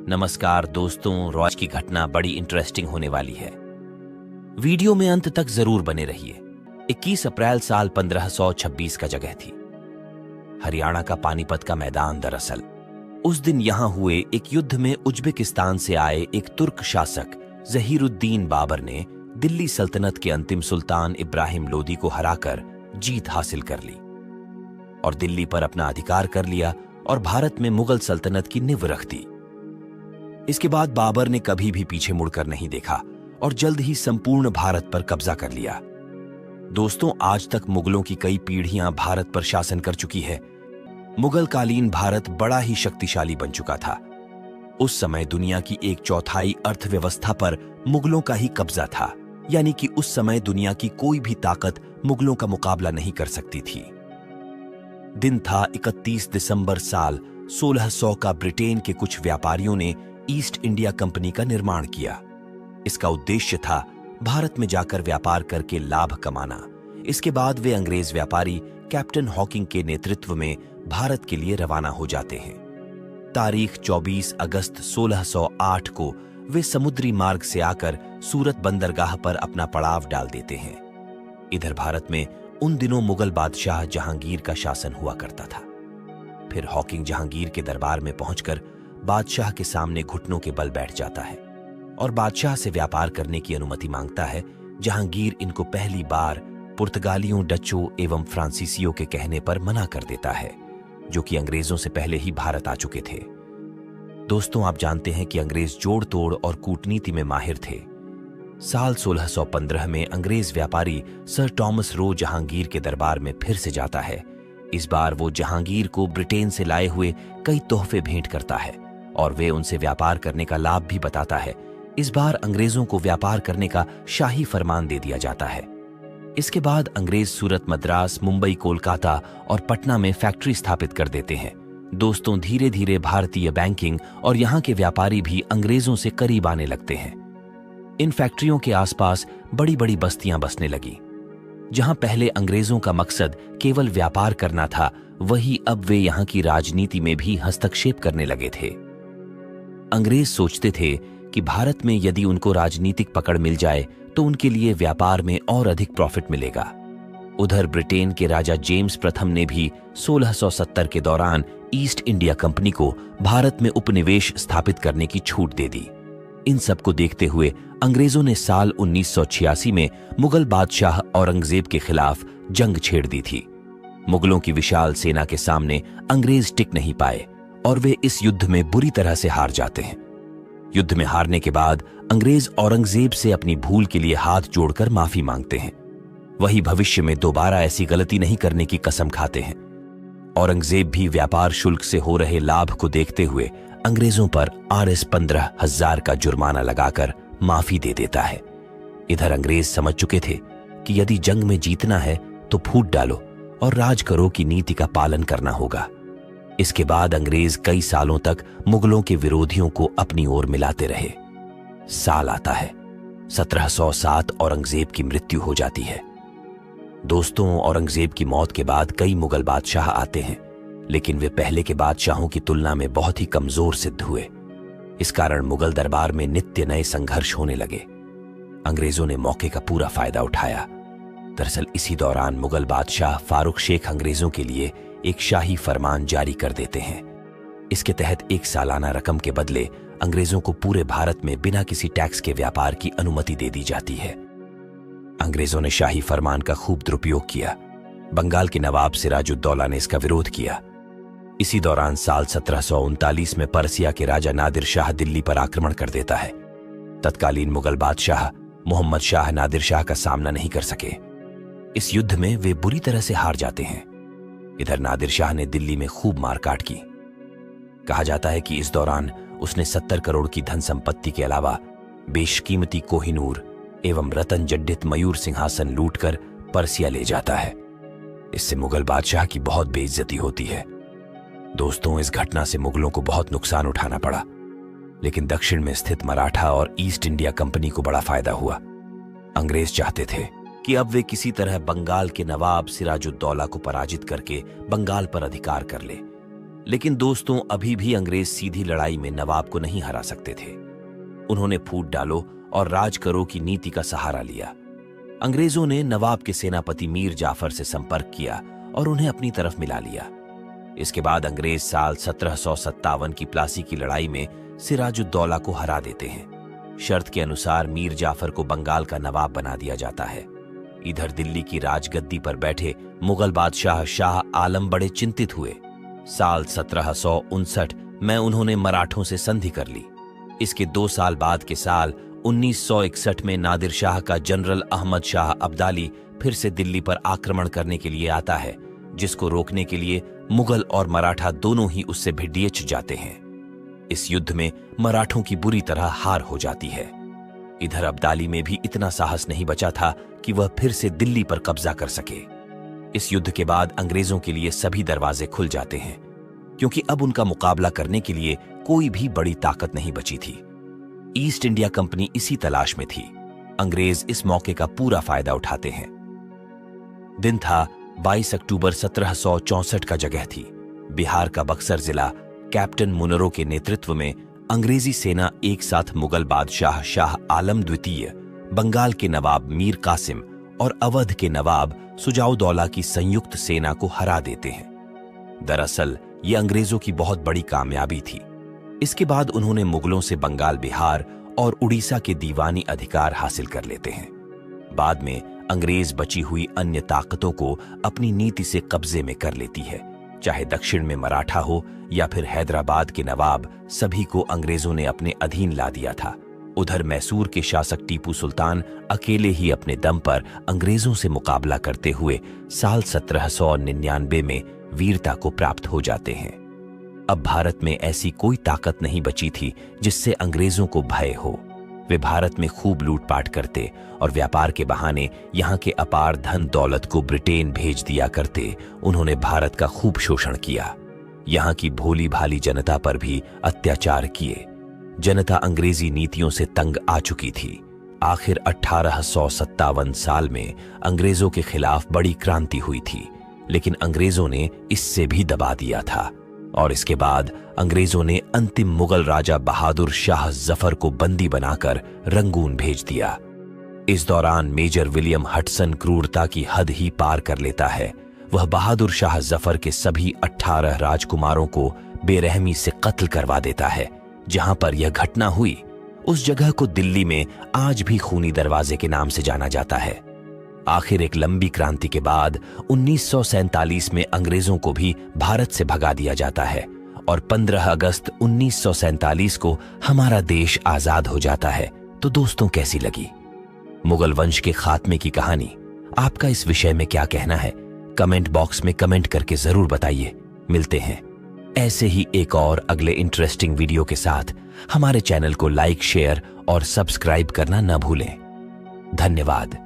नमस्कार दोस्तों, आज की घटना बड़ी इंटरेस्टिंग होने वाली है। वीडियो में अंत तक जरूर बने रहिए। 21 अप्रैल साल 1526 का जगह थी हरियाणा का पानीपत का मैदान। दरअसल उस दिन यहां हुए एक युद्ध में उज्बेकिस्तान से आए एक तुर्क शासक जहीरुद्दीन बाबर ने दिल्ली सल्तनत के अंतिम सुल्तान इब्राहिम लोदी को हराकर जीत हासिल कर ली और दिल्ली पर अपना अधिकार कर लिया और भारत में मुगल सल्तनत की नींव रख दी। इसके बाद बाबर ने कभी भी पीछे मुड़कर नहीं देखा और जल्द ही संपूर्ण भारत पर कब्जा कर लिया। दोस्तों, आज तक मुगलों की कई पीढ़ियां भारत पर शासन कर चुकी है। मुगल कालीन भारत बड़ा ही शक्तिशाली बन चुका था। उस समय दुनिया की 1/4 अर्थव्यवस्था पर मुगलों का ही कब्जा था, यानी कि उस समय दुनिया की कोई भी ताकत मुगलों का मुकाबला नहीं कर सकती थी। दिन था 31 दिसंबर साल 1600 का। ब्रिटेन के कुछ व्यापारियों ने ईस्ट इंडिया कंपनी का निर्माण किया। इसका उद्देश्य था भारत में जाकर व्यापार करके लाभ कमाना। इसके बाद वे अंग्रेज व्यापारी कैप्टन हॉकिंग के नेतृत्व में भारत के लिए रवाना हो जाते हैं। तारीख 24 अगस्त 1608 को वे समुद्री मार्ग से आकर सूरत बंदरगाह पर अपना पड़ाव डाल देते हैं। इधर भारत में उन दिनों मुगल बादशाह जहांगीर का शासन हुआ करता था। फिर हॉकिंग जहांगीर के दरबार में पहुंचकर बादशाह के सामने घुटनों के बल बैठ जाता है और बादशाह से व्यापार करने की अनुमति मांगता है। जहांगीर इनको पहली बार पुर्तगालियों, डचों एवं फ्रांसीसियों के कहने पर मना कर देता है, जो कि अंग्रेजों से पहले ही भारत आ चुके थे। दोस्तों, आप जानते हैं कि अंग्रेज जोड़ तोड़ और कूटनीति में माहिर थे। साल 1615 में अंग्रेज व्यापारी सर टॉमस रो जहांगीर के दरबार में फिर से जाता है। इस बार वो जहांगीर को ब्रिटेन से लाए हुए कई तोहफे भेंट करता है और वे उनसे व्यापार करने का लाभ भी बताता है। इस बार अंग्रेजों को व्यापार करने का शाही फरमान दे दिया जाता है। इसके बाद अंग्रेज सूरत, मद्रास, मुंबई, कोलकाता और पटना में फैक्ट्री स्थापित कर देते हैं। दोस्तों, धीरे धीरे भारतीय बैंकिंग और यहाँ के व्यापारी भी अंग्रेजों से करीब आने लगते हैं। इन फैक्ट्रियों के आसपास बड़ी बड़ी बस्तियां बसने लगी। जहां पहले अंग्रेजों का मकसद केवल व्यापार करना था, वही अब वे यहाँ की राजनीति में भी हस्तक्षेप करने लगे थे। अंग्रेज सोचते थे कि भारत में यदि उनको राजनीतिक पकड़ मिल जाए तो उनके लिए व्यापार में और अधिक प्रॉफिट मिलेगा। उधर ब्रिटेन के राजा जेम्स प्रथम ने भी 1670 के दौरान ईस्ट इंडिया कंपनी को भारत में उपनिवेश स्थापित करने की छूट दे दी। इन सब को देखते हुए अंग्रेजों ने साल 1986 में मुगल बादशाह औरंगजेब के खिलाफ जंग छेड़ दी थी। मुगलों की विशाल सेना के सामने अंग्रेज टिक नहीं पाए और वे इस युद्ध में बुरी तरह से हार जाते हैं। युद्ध में हारने के बाद अंग्रेज औरंगजेब से अपनी भूल के लिए हाथ जोड़कर माफी मांगते हैं। वही भविष्य में दोबारा ऐसी गलती नहीं करने की कसम खाते हैं। औरंगजेब भी व्यापार शुल्क से हो रहे लाभ को देखते हुए अंग्रेजों पर Rs 15,000 का जुर्माना लगाकर माफी दे देता है। इधर अंग्रेज समझ चुके थे कि यदि जंग में जीतना है तो फूट डालो और राज करो की नीति का पालन करना होगा। इसके बाद अंग्रेज कई सालों तक मुगलों के विरोधियों को अपनी ओर मिलाते रहे। साल आता है 1707, औरंगजेब की मृत्यु हो जाती है। दोस्तों, औरंगजेब की मौत के बाद कई मुगल बादशाह आते हैं, लेकिन वे पहले के बादशाहों की तुलना में बहुत ही कमजोर सिद्ध हुए। इस कारण मुगल दरबार में नित्य नए संघर्ष होने लगे। अंग्रेजों ने मौके का पूरा फायदा उठाया। दरअसल इसी दौरान मुगल बादशाह फारूक शेख अंग्रेजों के लिए एक शाही फरमान जारी कर देते हैं। इसके तहत एक सालाना रकम के बदले अंग्रेजों को पूरे भारत में बिना किसी टैक्स के व्यापार की अनुमति दे दी जाती है। अंग्रेजों ने शाही फरमान का खूब दुरुपयोग किया। बंगाल के नवाब सिराजुद्दौला ने इसका विरोध किया। इसी दौरान साल 1739 में पर्सिया के राजा नादिर शाह दिल्ली पर आक्रमण कर देता है। तत्कालीन मुगल बादशाह मोहम्मद शाह नादिर शाह का सामना नहीं कर सके। इस युद्ध में वे बुरी तरह से हार जाते हैं। इधर नादिर शाह ने दिल्ली में खूब मारकाट की। कहा जाता है कि इस दौरान उसने 70 करोड़ की धन संपत्ति के अलावा बेशकीमती कोहिनूर एवं रतन जड्डित मयूर सिंहासन लूटकर पर्सिया ले जाता है। इससे मुगल बादशाह की बहुत बेइज्जती होती है। दोस्तों, इस घटना से मुगलों को बहुत नुकसान उठाना पड़ा, लेकिन दक्षिण में स्थित मराठा और ईस्ट इंडिया कंपनी को बड़ा फायदा हुआ। अंग्रेज चाहते थे कि अब वे किसी तरह बंगाल के नवाब सिराजुद्दौला को पराजित करके बंगाल पर अधिकार कर ले। लेकिन दोस्तों, अभी भी अंग्रेज सीधी लड़ाई में नवाब को नहीं हरा सकते थे। उन्होंने फूट डालो और राज करो की नीति का सहारा लिया। अंग्रेजों ने नवाब के सेनापति मीर जाफर से संपर्क किया और उन्हें अपनी तरफ मिला लिया। इसके बाद अंग्रेज साल 1757 की प्लासी की लड़ाई में सिराजुद्दौला को हरा देते हैं। शर्त के अनुसार मीर जाफर को बंगाल का नवाब बना दिया जाता है। इधर दिल्ली की राजगद्दी पर बैठे मुगल बादशाह शाह आलम बड़े चिंतित हुए। साल 1759 में उन्होंने मराठों से संधि कर ली। इसके 2 साल बाद के साल 1961 में नादिर शाह का जनरल अहमद शाह अब्दाली फिर से दिल्ली पर आक्रमण करने के लिए आता है, जिसको रोकने के लिए मुगल और मराठा दोनों ही उससे भिड़ियच जाते हैं। इस युद्ध में मराठों की बुरी तरह हार हो जाती है। इधर अब्दाली में भी इतना साहस नहीं बचा था कि वह फिर से दिल्ली पर कब्जा कर सके। इस युद्ध के बाद अंग्रेजों के लिए सभी दरवाजे खुल जाते हैं, क्योंकि अब उनका मुकाबला करने के लिए कोई भी बड़ी ताकत नहीं बची थी। ईस्ट इंडिया कंपनी इसी तलाश में थी। अंग्रेज इस मौके का पूरा फायदा उठाते हैं। दिन था 22 अक्टूबर 1764 का जगह थी। बिहार का बक्सर जिला कैप्टन मुनरो के नेतृत्व में अंग्रेजी सेना एक साथ मुगल बादशाह शाह आलम द्वितीय, बंगाल के नवाब मीर कासिम और अवध के नवाब सुजाउदौला की संयुक्त सेना को हरा देते हैं। दरअसल ये अंग्रेजों की बहुत बड़ी कामयाबी थी। इसके बाद उन्होंने मुगलों से बंगाल, बिहार और उड़ीसा के दीवानी अधिकार हासिल कर लेते हैं। बाद में अंग्रेज बची हुई अन्य ताकतों को अपनी नीति से कब्जे में कर लेती है। चाहे दक्षिण में मराठा हो या फिर हैदराबाद के नवाब, सभी को अंग्रेजों ने अपने अधीन ला दिया था। उधर मैसूर के शासक टीपू सुल्तान अकेले ही अपने दम पर अंग्रेजों से मुकाबला करते हुए साल 1799 में वीरता को प्राप्त हो जाते हैं। अब भारत में ऐसी कोई ताकत नहीं बची थी जिससे अंग्रेजों को भय हो। वे भारत में खूब लूटपाट करते और व्यापार के बहाने यहाँ के अपार धन दौलत को ब्रिटेन भेज दिया करते। उन्होंने भारत का खूब शोषण किया। यहाँ की भोली भाली जनता पर भी अत्याचार किए। जनता अंग्रेजी नीतियों से तंग आ चुकी थी। आखिर 1857 साल में अंग्रेजों के खिलाफ बड़ी क्रांति हुई थी, लेकिन अंग्रेजों ने इससे भी दबा दिया था। और इसके बाद अंग्रेजों ने अंतिम मुगल राजा बहादुर शाह जफर को बंदी बनाकर रंगून भेज दिया। इस दौरान मेजर विलियम हडसन क्रूरता की हद ही पार कर लेता है। वह बहादुर शाह जफर के सभी 18 राजकुमारों को बेरहमी से कत्ल करवा देता है। जहां पर यह घटना हुई, उस जगह को दिल्ली में आज भी खूनी दरवाजे के नाम से जाना जाता है। आखिर एक लंबी क्रांति के बाद 1947 में अंग्रेजों को भी भारत से भगा दिया जाता है और 15 अगस्त 1947 को हमारा देश आजाद हो जाता है। तो दोस्तों, कैसी लगी मुगल वंश के खात्मे की कहानी? आपका इस विषय में क्या कहना है? कमेंट बॉक्स में कमेंट करके जरूर बताइए। मिलते हैं ऐसे ही एक और अगले इंटरेस्टिंग वीडियो के साथ। हमारे चैनल को लाइक, शेयर और सब्सक्राइब करना न भूलें। धन्यवाद।